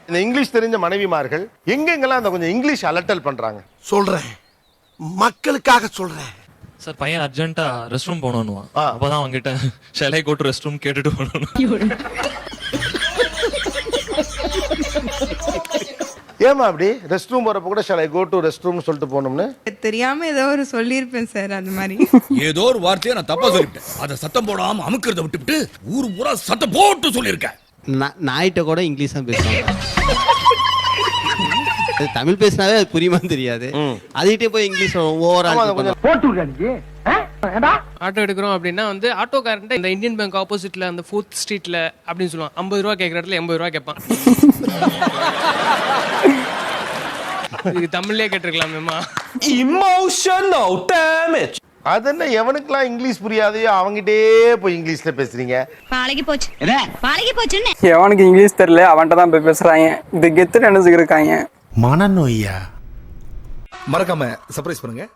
இந்த இங்கிலீஷ் தெரிஞ்ச மனைவிமார்கள் எங்கெங்கெல்லாம் அந்த கொஞ்சம் இங்கிலீஷ் அலட்டல் பண்றாங்க சொல்றேன், மக்களுக்காக சொல்றேன். சார் பையன் அர்ஜென்ட்டா ரெஸ்ட் ரூம் போகணும்னுவான். அப்பதான் அவங்ககிட்ட shall I go to rest room கேட்டுட்டு போகணும். ஏமா அப்படி ரெஸ்ட் ரூம் போறப்ப கூட shall I go to rest room சொல்லிட்டு போகணும்னு தெரியாம ஏதோ ஒரு சொல்லியிருப்பேன் சார். அந்த மாதிரி ஏதோ ஒரு வார்த்தையை நான் தப்பா சொல்லிட்டேன். அதை சத்தம் போடாம அமுக்கிறத விட்டுவிட்டு ஊர் பூரா சத்தம் போட்டு சொல்லியிருக்கேன். நாயிட்ட கூட இங்கிலீஷ் தான் பேசுவாங்க. தமிழ் பேசினாவே அது புரியுமான்னு தெரியாது. அதுகிட்டே போய் இங்கிலீஷ் ஓவரா ஆட்டோ எடுக்கிறோம் அப்படின்னா வந்து ஆட்டோக்காரன்ட்ட இந்த இந்தியன் பேங்க் ஆப்போசிட்ல அந்த 4th ஸ்ட்ரீட்ல அப்படின்னு சொல்லுவான். 50 ரூபா கேட்கற இடத்துல 80 ரூபா கேட்பான். இது தமிழ்லயே கேட்டிருக்கலாமேமா. Emotional damage. அது என்ன எவனுக்குலாம் இங்கிலீஷ் புரியாதையோ அவங்கிட்டே போய் இங்கிலீஷ்ல பேசுறீங்க. பழகி போச்சு பழகி போச்சுன்னு. எவனுக்கு இங்கிலீஷ் தெரியல அவன்கிட்ட தான் போய் பேசுறாங்க. இது கெத்து நினைச்சுக்கிட்டு இருக்காங்க. மனநோயா? மறக்காம சர்ப்ரைஸ் பண்ணுங்க.